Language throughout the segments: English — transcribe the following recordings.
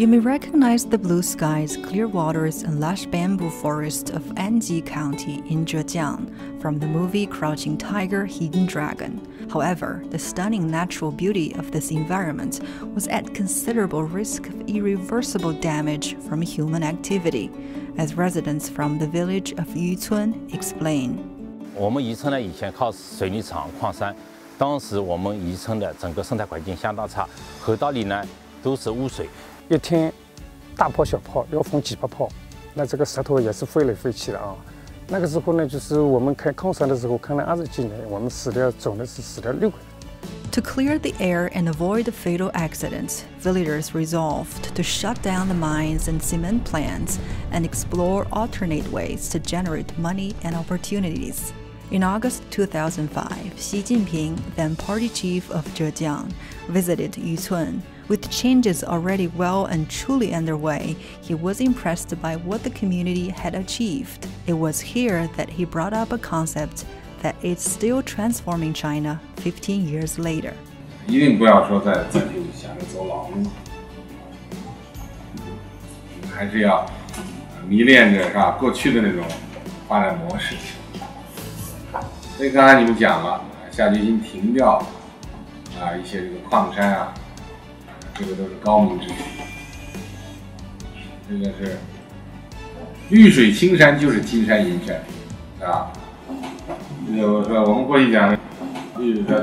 You may recognize the blue skies, clear waters, and lush bamboo forest of Anji County in Zhejiang from the movie Crouching Tiger, Hidden Dragon. However, the stunning natural beauty of this environment was at considerable risk of irreversible damage from human activity, as residents from the village of Yucun explain. 我们宜春呢，以前靠水泥厂、矿山，当时我们宜春的整个生态环境相当差，河道里呢都是污水。 一天大泡小泡要分几把泡，那这个石头也是飞来飞去的啊。那个时候呢，就是我们开矿山的时候，看了20几年，我们总的是死掉6个。 To clear the air and avoid fatal accidents, villagers resolved to shut down the mines and cement plants and explore alternate ways to generate money and opportunities. In August 2005, Xi Jinping, then party chief of Zhejiang, visited Yucun. With changes already well and truly underway, he was impressed by what the community had achieved. It was here that he brought up a concept that is still transforming China 15 years later. 一定不要说再去想着走老路，还是要迷恋着是吧过去的那种发展模式。所以刚才你们讲了，下决心停掉一些这个矿山啊。 这个都是高明之举，这个是绿水青山就是金山银山，啊，这个我说我们过去讲，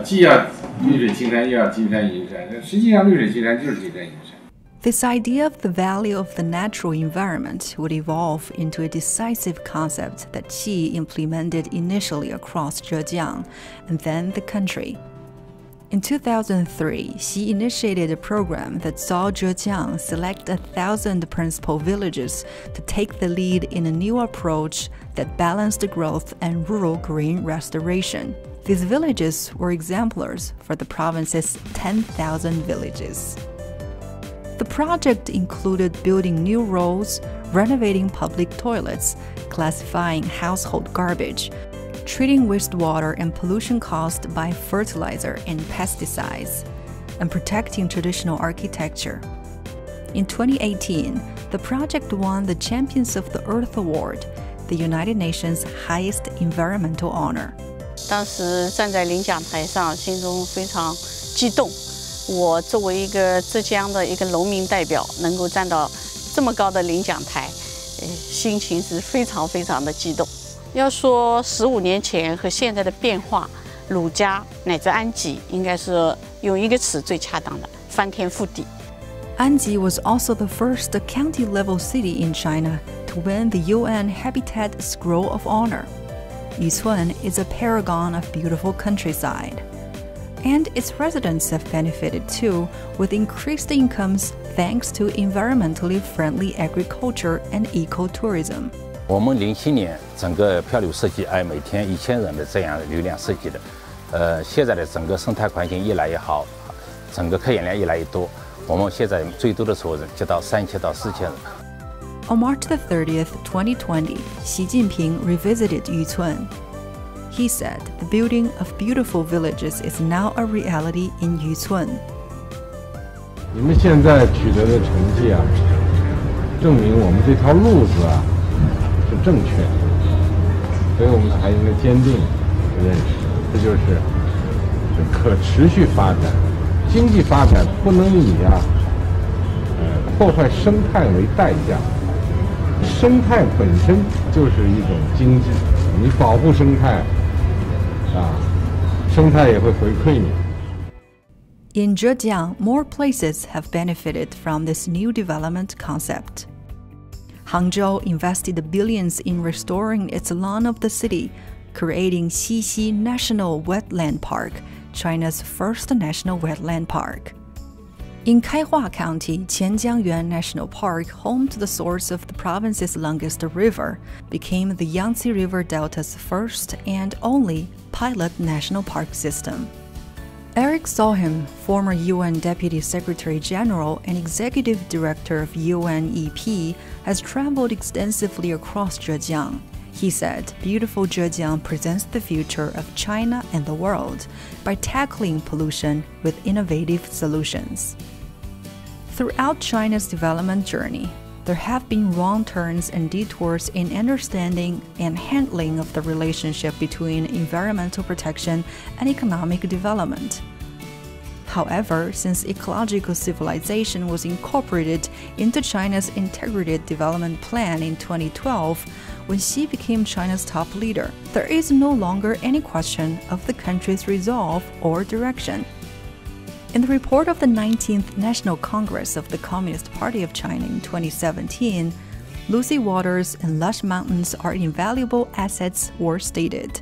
既要绿水青山又要金山银山，实际上绿水青山就是金山银山。 This idea of the value of the natural environment would evolve into a decisive concept that Xi implemented initially across Zhejiang and then the country. In 2003, Xi initiated a program that saw Zhejiang select 1,000 principal villages to take the lead in a new approach that balanced growth and rural green restoration. These villages were exemplars for the province's 10,000 villages. The project included building new roads, renovating public toilets, classifying household garbage, treating wastewater and pollution caused by fertilizer and pesticides, and protecting traditional architecture. In 2018, the project won the Champions of the Earth Award, the United Nations' highest environmental honor. 当时站在领奖台上，心中非常激动。我作为一个浙江的一个农民代表，能够站到这么高的领奖台，心情是非常的激动。 要说15年前和现在的变化，鲁家乃至安吉，应该是用一个词最恰当的，翻天覆地。Anji was also the first county-level city in China to win the UN Habitat Scroll of Honor. Yucun is a paragon of beautiful countryside. And its residents have benefited too, with increased incomes thanks to environmentally friendly agriculture and ecotourism. 我们07年整个漂流设计按每天1000人的这样流量设计的，现在的整个生态环境越来越好，整个客源量越来越多，我们现在最多的时候就到3000到4000人。On March 30th, 2020, Xi Jinping revisited Yucun. He said the building of beautiful villages is now a reality in Yucun. 你们现在取得的成绩啊，证明我们这条路子啊。 是正确的，所以我们还应该坚定认识，这就是可持续发展。经济发展不能以破坏生态为代价，生态本身就是一种经济，你保护生态，生态也会回馈你。 In Zhejiang, more places have benefited from this new development concept. Hangzhou invested billions in restoring its lawn of the city, creating Xixi National Wetland Park, China's first national wetland park. In Kaihua County, Qianjiangyuan National Park, home to the source of the province's longest river, became the Yangtze River Delta's first and only pilot national park system. Eric Solheim, former UN Deputy Secretary General and Executive Director of UNEP, has traveled extensively across Zhejiang. He said, beautiful Zhejiang presents the future of China and the world by tackling pollution with innovative solutions. Throughout China's development journey, there have been wrong turns and detours in understanding and handling of the relationship between environmental protection and economic development. However, since ecological civilization was incorporated into China's Integrated Development Plan in 2012, when Xi became China's top leader, there is no longer any question of the country's resolve or direction. In the report of the 19th National Congress of the Communist Party of China in 2017, lucid waters and lush mountains are invaluable assets were stated.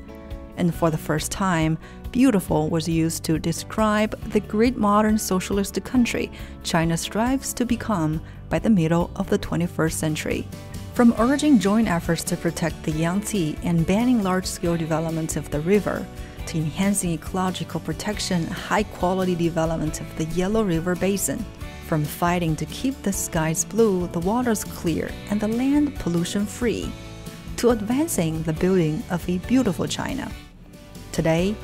And for the first time, beautiful was used to describe the great modern socialist country China strives to become by the middle of the 21st century. From urging joint efforts to protect the Yangtze and banning large-scale development of the river, to enhancing ecological protection and high-quality development of the Yellow River Basin, from fighting to keep the skies blue, the waters clear, and the land pollution-free, to advancing the building of a beautiful China. Today,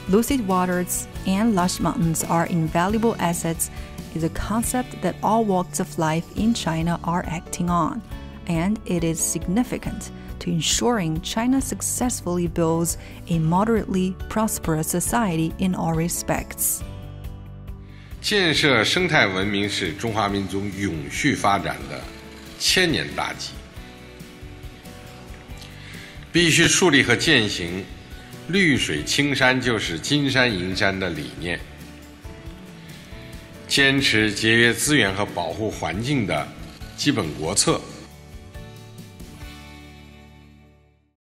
lucid waters and lush mountains are invaluable assets is a concept that all walks of life in China are acting on, and it is significant to ensuring China successfully builds a moderately prosperous society in all respects. 建设生态文明是中华民族永续发展的千年大计，必须树立和践行绿水青山就是金山银山的理念，坚持节约资源和保护环境的基本国策。